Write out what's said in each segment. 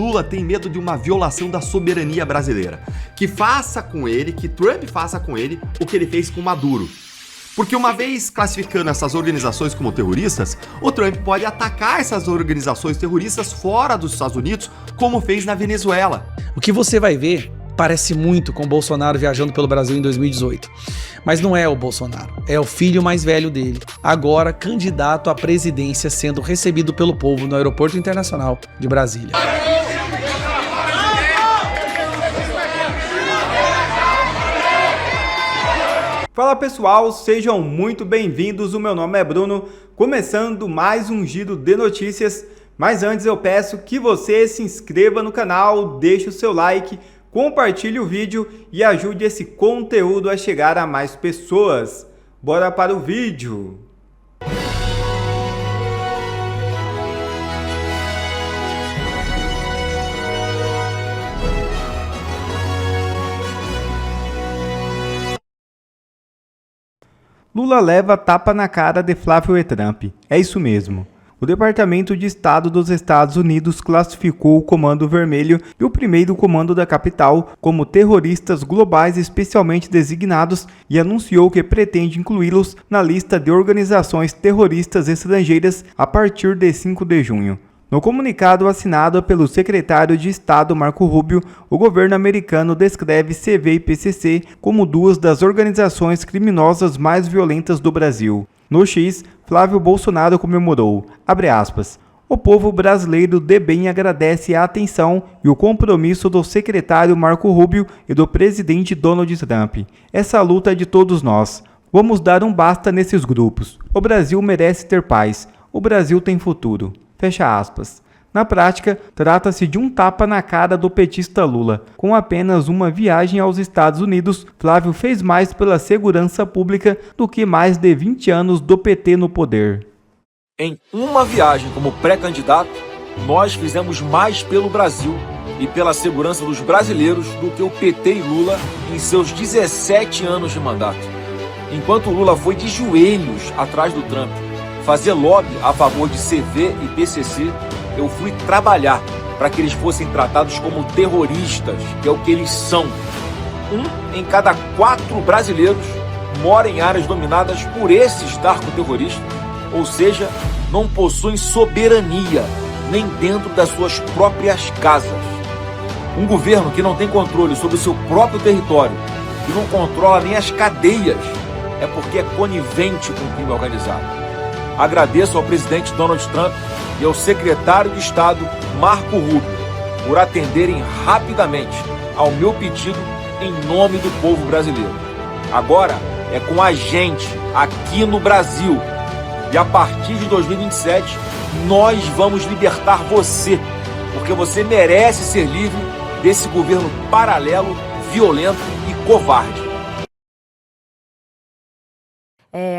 Lula tem medo de uma violação da soberania brasileira. Que Trump faça com ele o que ele fez com Maduro. Porque uma vez classificando essas organizações como terroristas, o Trump pode atacar essas organizações terroristas fora dos Estados Unidos, como fez na Venezuela. O que você vai ver parece muito com o Bolsonaro viajando pelo Brasil em 2018. Mas não é o Bolsonaro, é o filho mais velho dele, agora candidato à presidência, sendo recebido pelo povo no Aeroporto Internacional de Brasília. Fala pessoal, sejam muito bem-vindos, o meu nome é Bruno, começando mais um giro de notícias, mas antes eu peço que você se inscreva no canal, deixe o seu like, compartilhe o vídeo e ajude esse conteúdo a chegar a mais pessoas. Bora para o vídeo! Lula leva tapa na cara de Flávio Trump. É isso mesmo. O Departamento de Estado dos Estados Unidos classificou o Comando Vermelho e o primeiro comando da capital como terroristas globais especialmente designados e anunciou que pretende incluí-los na lista de organizações terroristas estrangeiras a partir de 5 de junho. No comunicado assinado pelo secretário de Estado Marco Rubio, o governo americano descreve CV e PCC como duas das organizações criminosas mais violentas do Brasil. No X, Flávio Bolsonaro comemorou, abre aspas, o povo brasileiro de bem agradece a atenção e o compromisso do secretário Marco Rubio e do presidente Donald Trump. Essa luta é de todos nós. Vamos dar um basta nesses grupos. O Brasil merece ter paz. O Brasil tem futuro. Fecha aspas. Na prática, trata-se de um tapa na cara do petista Lula. Com apenas uma viagem aos Estados Unidos, Flávio fez mais pela segurança pública do que mais de 20 anos do PT no poder. Em uma viagem como pré-candidato, nós fizemos mais pelo Brasil e pela segurança dos brasileiros do que o PT e Lula em seus 17 anos de mandato. Enquanto Lula foi de joelhos atrás do Trump, fazer lobby a favor de CV e PCC, eu fui trabalhar para que eles fossem tratados como terroristas, que é o que eles são. 1 em cada 4 brasileiros mora em áreas dominadas por esses narcoterroristas, ou seja, não possuem soberania, nem dentro das suas próprias casas. Um governo que não tem controle sobre o seu próprio território, que não controla nem as cadeias, é porque é conivente com o crime organizado. Agradeço ao presidente Donald Trump e ao secretário de Estado Marco Rubio por atenderem rapidamente ao meu pedido em nome do povo brasileiro. Agora é com a gente aqui no Brasil e a partir de 2027 nós vamos libertar você, porque você merece ser livre desse governo paralelo, violento e covarde.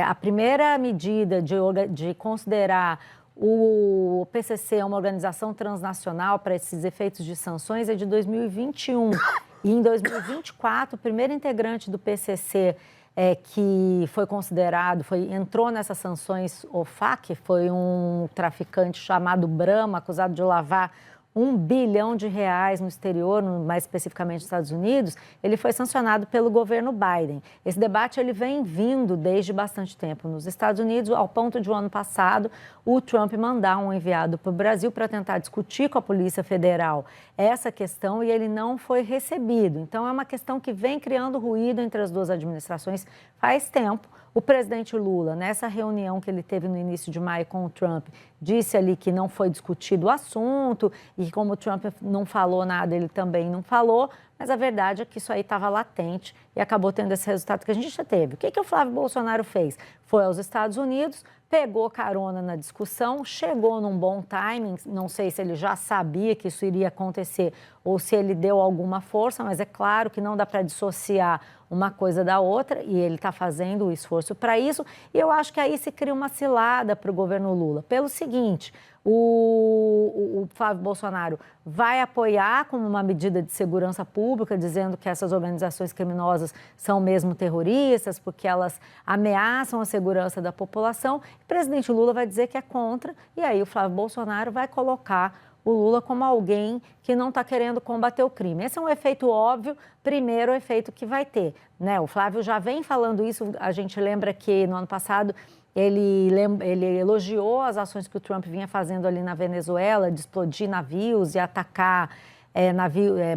A primeira medida de considerar o PCC uma organização transnacional para esses efeitos de sanções é de 2021. E em 2024, o primeiro integrante do PCC que foi considerado, entrou nessas sanções OFAC, foi um traficante chamado Brahma, acusado de lavar R$1 bilhão no exterior, mais especificamente nos Estados Unidos. Ele foi sancionado pelo governo Biden. Esse debate ele vem vindo desde bastante tempo nos Estados Unidos, ao ponto de, o ano passado, o Trump mandar um enviado para o Brasil para tentar discutir com a Polícia Federal essa questão e ele não foi recebido. Então, é uma questão que vem criando ruído entre as duas administrações faz tempo. O presidente Lula, nessa reunião que ele teve no início de maio com o Trump, disse ali que não foi discutido o assunto e como o Trump não falou nada, ele também não falou, mas a verdade é que isso aí estava latente e acabou tendo esse resultado que a gente já teve. O que o Flávio Bolsonaro fez? Foi aos Estados Unidos, pegou carona na discussão, chegou num bom timing, não sei se ele já sabia que isso iria acontecer ou se ele deu alguma força, mas é claro que não dá para dissociar uma coisa da outra e ele está fazendo o esforço para isso. E eu acho que aí se cria uma cilada para o governo Lula. Pelo seguinte, o Flávio Bolsonaro vai apoiar como uma medida de segurança pública, dizendo que essas organizações criminosas são mesmo terroristas, porque elas ameaçam a segurança da população. O presidente Lula vai dizer que é contra, e aí o Flávio Bolsonaro vai colocar o Lula como alguém que não está querendo combater o crime. Esse é um efeito óbvio, primeiro efeito que vai ter, né? O Flávio já vem falando isso, a gente lembra que no ano passado ele elogiou as ações que o Trump vinha fazendo ali na Venezuela, de explodir navios e atacar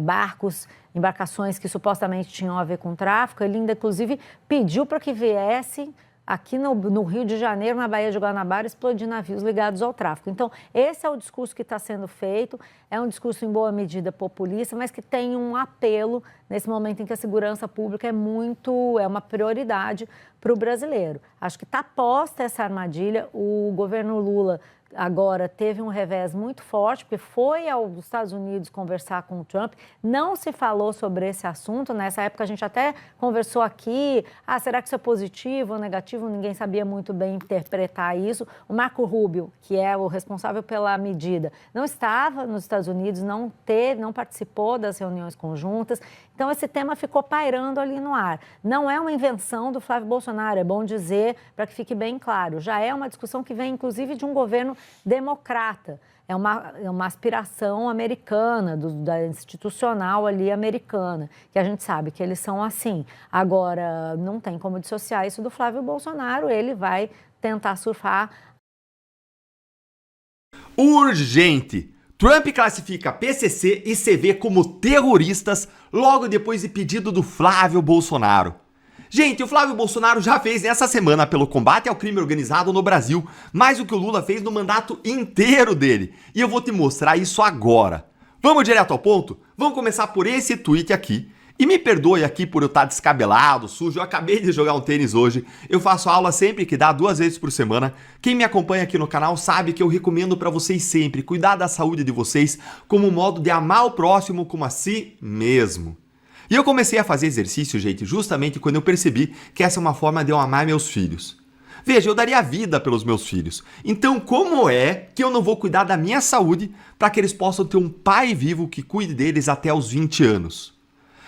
barcos, embarcações que supostamente tinham a ver com tráfico. Ele ainda, inclusive, pediu para que viesse aqui no Rio de Janeiro, na Baía de Guanabara, explodir navios ligados ao tráfico. Então, esse é o discurso que está sendo feito, é um discurso em boa medida populista, mas que tem um apelo nesse momento em que a segurança pública é uma prioridade para o brasileiro. Acho que está posta essa armadilha, o governo Lula agora teve um revés muito forte, porque foi aos Estados Unidos conversar com o Trump, não se falou sobre esse assunto, nessa época a gente até conversou aqui, será que isso é positivo ou negativo? Ninguém sabia muito bem interpretar isso. O Marco Rubio, que é o responsável pela medida, não estava nos Estados Unidos, não participou das reuniões conjuntas, então esse tema ficou pairando ali no ar. Não é uma invenção do Flávio Bolsonaro, é bom dizer, para que fique bem claro, já é uma discussão que vem inclusive de um governo democrata, é uma aspiração americana, da institucional ali americana, que a gente sabe que eles são assim. Agora, não tem como dissociar isso do Flávio Bolsonaro, ele vai tentar surfar. Urgente! Trump classifica PCC e CV como terroristas logo depois de pedido do Flávio Bolsonaro. Gente, o Flávio Bolsonaro já fez nessa semana pelo combate ao crime organizado no Brasil mais do que o Lula fez no mandato inteiro dele. E eu vou te mostrar isso agora. Vamos direto ao ponto? Vamos começar por esse tweet aqui. E me perdoe aqui por eu estar descabelado, sujo, eu acabei de jogar um tênis hoje. Eu faço aula sempre que dá 2 vezes por semana. Quem me acompanha aqui no canal sabe que eu recomendo para vocês sempre cuidar da saúde de vocês como um modo de amar o próximo como a si mesmo. E eu comecei a fazer exercício, gente, justamente quando eu percebi que essa é uma forma de eu amar meus filhos. Veja, eu daria a vida pelos meus filhos. Então, como é que eu não vou cuidar da minha saúde para que eles possam ter um pai vivo que cuide deles até os 20 anos?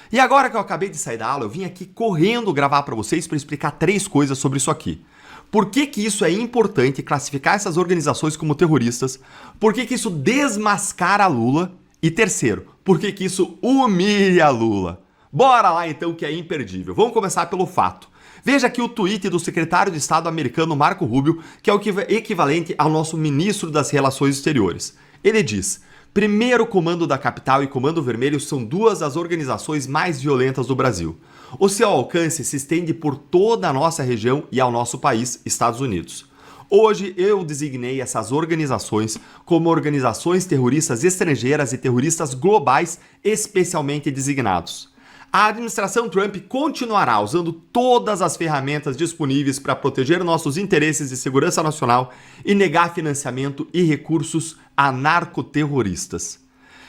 E agora que eu acabei de sair da aula, eu vim aqui correndo gravar para vocês para explicar 3 coisas sobre isso aqui. Por que que isso é importante, classificar essas organizações como terroristas? Por que que isso desmascara Lula? E terceiro, por que que isso humilha Lula? Bora lá então, que é imperdível. Vamos começar pelo fato. Veja aqui o tweet do secretário de Estado americano Marco Rubio, que é o equivalente ao nosso ministro das Relações Exteriores. Ele diz: Primeiro Comando da Capital e Comando Vermelho são 2 das organizações mais violentas do Brasil. O seu alcance se estende por toda a nossa região e ao nosso país, Estados Unidos. Hoje eu designei essas organizações como organizações terroristas estrangeiras e terroristas globais especialmente designados. A administração Trump continuará usando todas as ferramentas disponíveis para proteger nossos interesses de segurança nacional e negar financiamento e recursos a narcoterroristas.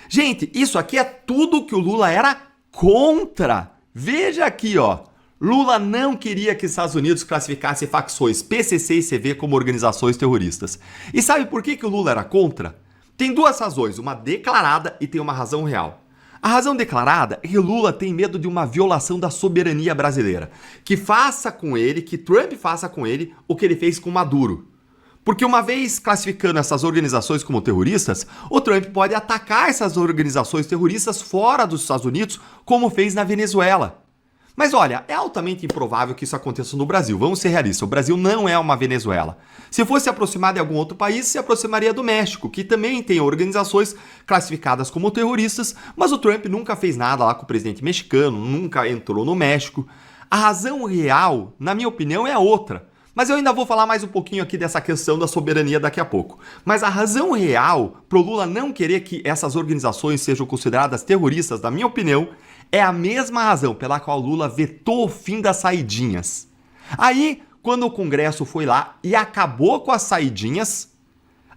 Gente, isso aqui é tudo que o Lula era contra. Veja aqui, ó. Lula não queria que os Estados Unidos classificassem facções PCC e CV como organizações terroristas. E sabe por que o Lula era contra? Tem 2 razões, uma declarada e tem uma razão real. A razão declarada é que Lula tem medo de uma violação da soberania brasileira, que Trump faça com ele o que ele fez com Maduro. Porque uma vez classificando essas organizações como terroristas, o Trump pode atacar essas organizações terroristas fora dos Estados Unidos, como fez na Venezuela. Mas olha, é altamente improvável que isso aconteça no Brasil. Vamos ser realistas, o Brasil não é uma Venezuela. Se fosse aproximar de algum outro país, se aproximaria do México, que também tem organizações classificadas como terroristas, mas o Trump nunca fez nada lá com o presidente mexicano, nunca entrou no México. A razão real, na minha opinião, é outra. Mas eu ainda vou falar mais um pouquinho aqui dessa questão da soberania daqui a pouco. Mas a razão real pro Lula não querer que essas organizações sejam consideradas terroristas, na minha opinião, é a mesma razão pela qual Lula vetou o fim das saidinhas. Aí, quando o Congresso foi lá e acabou com as saidinhas,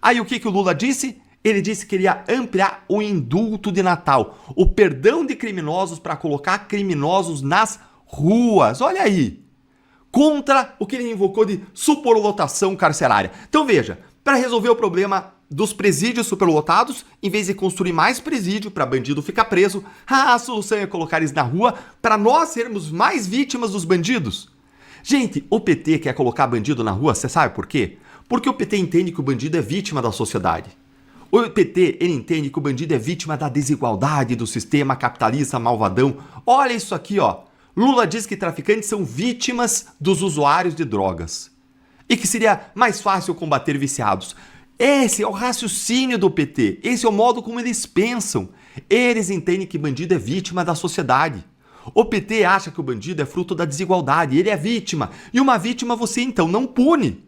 aí o que o Lula disse? Ele disse que queria ampliar o indulto de Natal, o perdão de criminosos para colocar criminosos nas ruas. Olha aí! Contra o que ele invocou de superlotação carcerária. Então veja, para resolver o problema dos presídios superlotados, em vez de construir mais presídio para bandido ficar preso, a solução é colocar eles na rua para nós sermos mais vítimas dos bandidos. Gente, o PT quer colocar bandido na rua, você sabe por quê? Porque o PT entende que o bandido é vítima da sociedade. O PT, ele entende que o bandido é vítima da desigualdade do sistema capitalista malvadão. Olha isso aqui, ó. Lula diz que traficantes são vítimas dos usuários de drogas. E que seria mais fácil combater viciados. Esse é o raciocínio do PT. Esse é o modo como eles pensam. Eles entendem que bandido é vítima da sociedade. O PT acha que o bandido é fruto da desigualdade. Ele é vítima. E uma vítima você, então, não pune.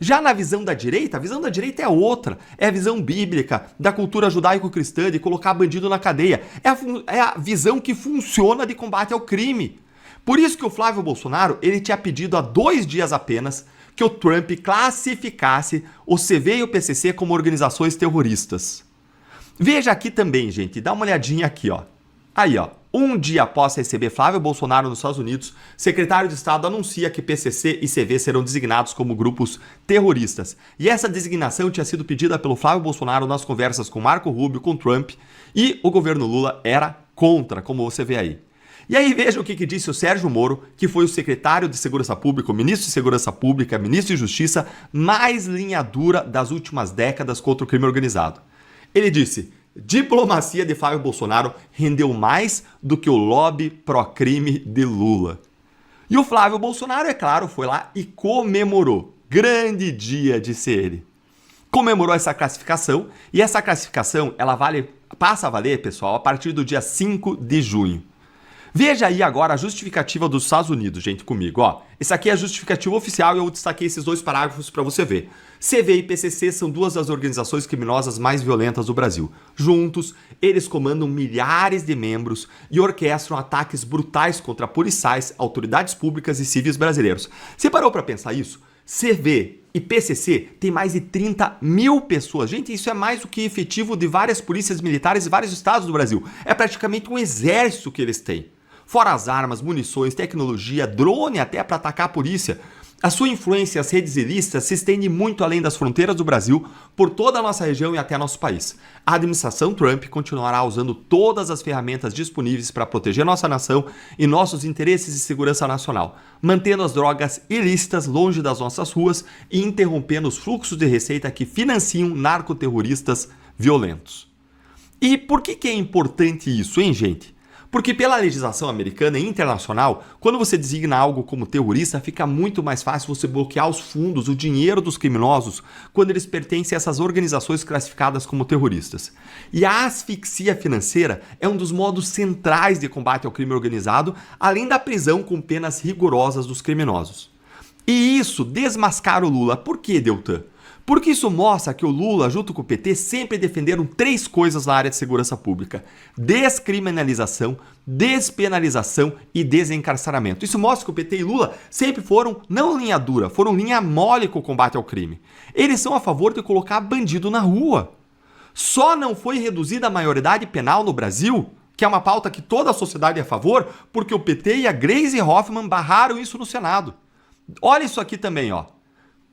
Já na visão da direita, a visão da direita é outra. É a visão bíblica, da cultura judaico-cristã, de colocar bandido na cadeia. É a visão que funciona de combate ao crime. Por isso que o Flávio Bolsonaro, ele tinha pedido há 2 dias apenas que o Trump classificasse o CV e o PCC como organizações terroristas. Veja aqui também, gente, dá uma olhadinha aqui, ó. Aí, ó. 1 dia após receber Flávio Bolsonaro nos Estados Unidos, secretário de Estado anuncia que PCC e CV serão designados como grupos terroristas. E essa designação tinha sido pedida pelo Flávio Bolsonaro nas conversas com Marco Rubio, com Trump, e o governo Lula era contra, como você vê aí. E aí veja o que disse o Sérgio Moro, que foi o secretário de Segurança Pública, o ministro de Segurança Pública, ministro de Justiça, mais linha dura das últimas décadas contra o crime organizado. Ele disse: diplomacia de Flávio Bolsonaro rendeu mais do que o lobby pró-crime de Lula. E o Flávio Bolsonaro, é claro, foi lá e comemorou. Grande dia, disse ele. Comemorou essa classificação, e essa classificação ela passa a valer, pessoal, a partir do dia 5 de junho. Veja aí agora a justificativa dos Estados Unidos, gente, comigo, ó. Esse aqui é a justificativa oficial e eu destaquei esses 2 parágrafos para você ver. CV e PCC são 2 das organizações criminosas mais violentas do Brasil. Juntos, eles comandam milhares de membros e orquestram ataques brutais contra policiais, autoridades públicas e civis brasileiros. Você parou para pensar isso? CV e PCC tem mais de 30 mil pessoas. Gente, isso é mais do que efetivo de várias polícias militares e vários estados do Brasil. É praticamente um exército que eles têm. Fora as armas, munições, tecnologia, drone até para atacar a polícia. A sua influência às redes ilícitas se estende muito além das fronteiras do Brasil, por toda a nossa região e até nosso país. A administração Trump continuará usando todas as ferramentas disponíveis para proteger nossa nação e nossos interesses de segurança nacional, mantendo as drogas ilícitas longe das nossas ruas e interrompendo os fluxos de receita que financiam narcoterroristas violentos. E por que é importante isso, hein, gente? Porque pela legislação americana e internacional, quando você designa algo como terrorista, fica muito mais fácil você bloquear os fundos, o dinheiro dos criminosos, quando eles pertencem a essas organizações classificadas como terroristas. E a asfixia financeira é um dos modos centrais de combate ao crime organizado, além da prisão com penas rigorosas dos criminosos. E isso desmascara o Lula. Por que, Deltan? Porque isso mostra que o Lula, junto com o PT, sempre defenderam 3 coisas na área de segurança pública: descriminalização, despenalização e desencarceramento. Isso mostra que o PT e Lula sempre foram, não linha dura, foram linha mole com o combate ao crime. Eles são a favor de colocar bandido na rua. Só não foi reduzida a maioridade penal no Brasil, que é uma pauta que toda a sociedade é a favor, porque o PT e a Gleisi Hoffmann barraram isso no Senado. Olha isso aqui também, ó.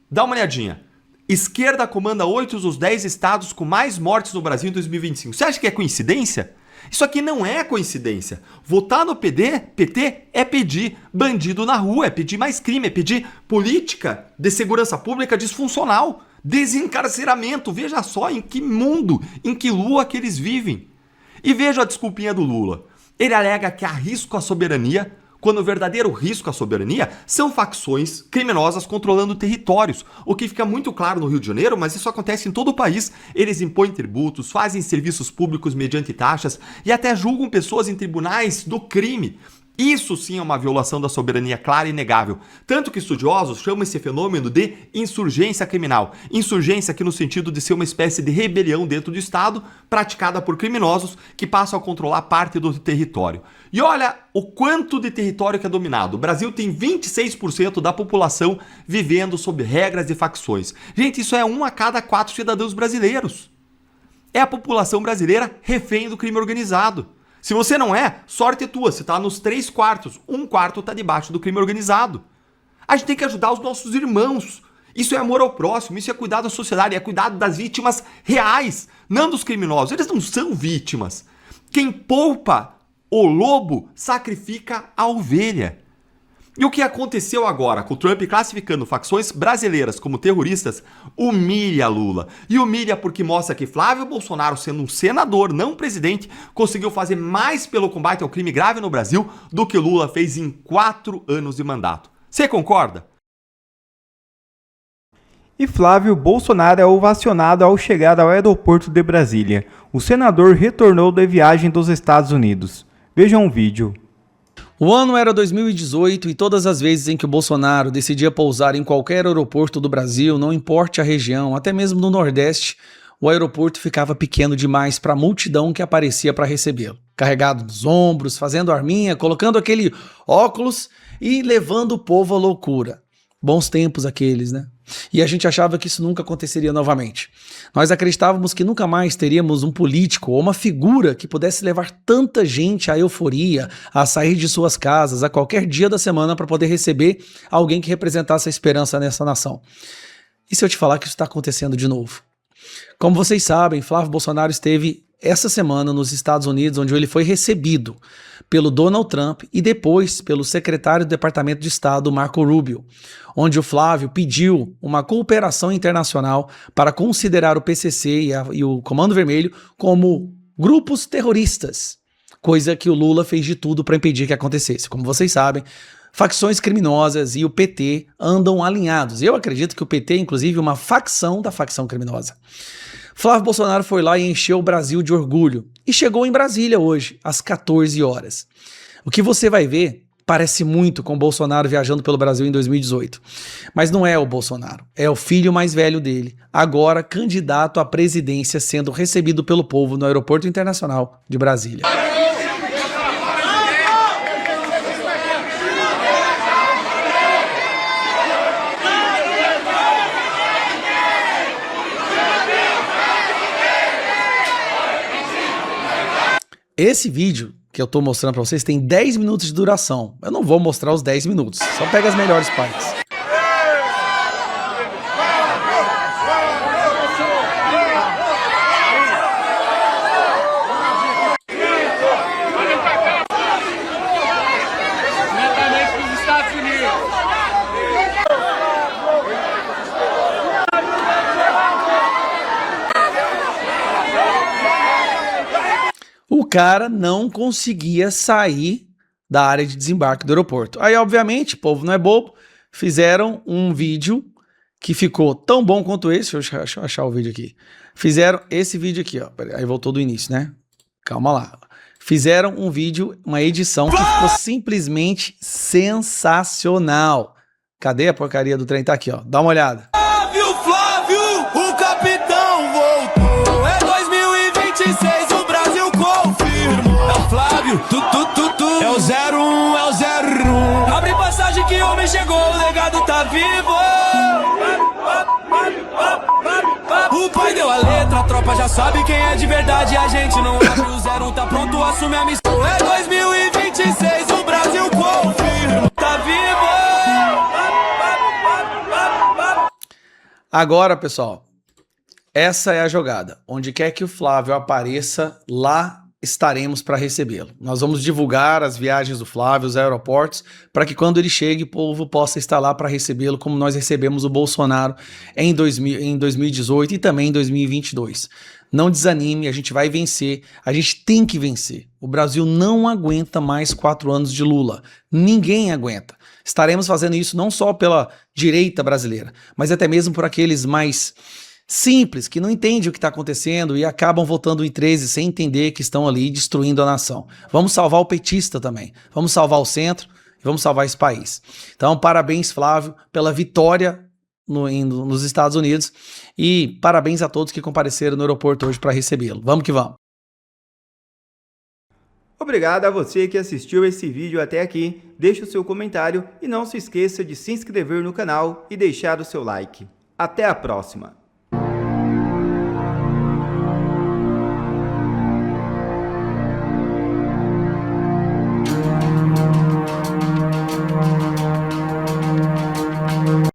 Dá uma olhadinha. Esquerda comanda 8 dos 10 estados com mais mortes no Brasil em 2025. Você acha que é coincidência? Isso aqui não é coincidência. Votar no PT é pedir bandido na rua, é pedir mais crime, é pedir política de segurança pública disfuncional, desencarceramento. Veja só em que mundo, em que lua que eles vivem. E veja a desculpinha do Lula. Ele alega que há risco à soberania, quando o verdadeiro risco à soberania são facções criminosas controlando territórios, o que fica muito claro no Rio de Janeiro, mas isso acontece em todo o país. Eles impõem tributos, fazem serviços públicos mediante taxas e até julgam pessoas em tribunais do crime. Isso sim é uma violação da soberania clara e inegável. Tanto que estudiosos chamam esse fenômeno de insurgência criminal. Insurgência aqui no sentido de ser uma espécie de rebelião dentro do Estado, praticada por criminosos que passam a controlar parte do território. E olha o quanto de território que é dominado. O Brasil tem 26% da população vivendo sob regras de facções. Gente, isso é 1 a cada 4 cidadãos brasileiros. É a população brasileira refém do crime organizado. Se você não é, sorte é tua, você está nos 3/4, 1/4 está debaixo do crime organizado. A gente tem que ajudar os nossos irmãos. Isso é amor ao próximo, isso é cuidar da sociedade, é cuidar das vítimas reais, não dos criminosos. Eles não são vítimas. Quem poupa o lobo sacrifica a ovelha. E o que aconteceu agora, com o Trump classificando facções brasileiras como terroristas, humilha Lula. E humilha porque mostra que Flávio Bolsonaro, sendo um senador, não um presidente, conseguiu fazer mais pelo combate ao crime grave no Brasil do que Lula fez em 4 anos de mandato. Você concorda? E Flávio Bolsonaro é ovacionado ao chegar ao aeroporto de Brasília. O senador retornou da viagem dos Estados Unidos. Vejam o vídeo. O ano era 2018 e todas as vezes em que o Bolsonaro decidia pousar em qualquer aeroporto do Brasil, não importe a região, até mesmo no Nordeste, o aeroporto ficava pequeno demais para a multidão que aparecia para recebê-lo. Carregado nos ombros, fazendo arminha, colocando aquele óculos e levando o povo à loucura. Bons tempos aqueles, né? E a gente achava que isso nunca aconteceria novamente. Nós acreditávamos que nunca mais teríamos um político ou uma figura que pudesse levar tanta gente à euforia, a sair de suas casas a qualquer dia da semana para poder receber alguém que representasse a esperança nessa nação. E se eu te falar que isso está acontecendo de novo? Como vocês sabem, Flávio Bolsonaro esteve essa semana nos Estados Unidos, onde ele foi recebido pelo Donald Trump e depois pelo secretário do Departamento de Estado, Marco Rubio, onde o Flávio pediu uma cooperação internacional para considerar o PCC e o Comando Vermelho como grupos terroristas, coisa que o Lula fez de tudo para impedir que acontecesse. Como vocês sabem, facções criminosas e o PT andam alinhados. Eu acredito que o PT é, inclusive, uma facção da facção criminosa. Flávio Bolsonaro foi lá e encheu o Brasil de orgulho e chegou em Brasília hoje, às 14 horas. O que você vai ver parece muito com o Bolsonaro viajando pelo Brasil em 2018. Mas não é o Bolsonaro, é o filho mais velho dele, agora candidato à presidência, sendo recebido pelo povo no Aeroporto Internacional de Brasília. Esse vídeo que eu tô mostrando pra vocês tem 10 minutos de duração. Eu não vou mostrar os 10 minutos, só pega as melhores partes. O cara não conseguia sair da área de desembarque do aeroporto. Aí, obviamente, o povo não é bobo, fizeram um vídeo que ficou tão bom quanto esse. Deixa eu achar o vídeo aqui. Fizeram esse vídeo aqui, ó. Aí voltou do início, né? Calma lá. Fizeram um vídeo, uma edição que ficou simplesmente sensacional. Cadê a porcaria do trem? Tá aqui, ó. Dá uma olhada. Flávio, o capitão voltou. É 2026. Flávio, é o 01, é o 01. Abre passagem que o homem chegou, o legado tá vivo. O pai deu a letra, a tropa já sabe quem é de verdade. A gente não abre o 01, tá pronto, assume a missão. É 2026, o Brasil confirma, tá vivo. Agora, pessoal, essa é a jogada. Onde quer que o Flávio apareça, lá estaremos para recebê-lo. Nós vamos divulgar as viagens do Flávio, os aeroportos, para que quando ele chegue, o povo possa estar lá para recebê-lo, como nós recebemos o Bolsonaro em 2018 e também em 2022. Não desanime, a gente vai vencer, a gente tem que vencer. O Brasil não aguenta mais 4 anos de Lula. Ninguém aguenta. Estaremos fazendo isso não só pela direita brasileira, mas até mesmo por aqueles mais simples, que não entendem o que está acontecendo e acabam votando em 13 sem entender que estão ali destruindo a nação. Vamos salvar o petista também, vamos salvar o centro e vamos salvar esse país. Então, parabéns, Flávio, pela vitória nos Estados Unidos e parabéns a todos que compareceram no aeroporto hoje para recebê-lo. Vamos que vamos. Obrigado a você que assistiu esse vídeo até aqui. Deixe o seu comentário e não se esqueça de se inscrever no canal e deixar o seu like. Até a próxima!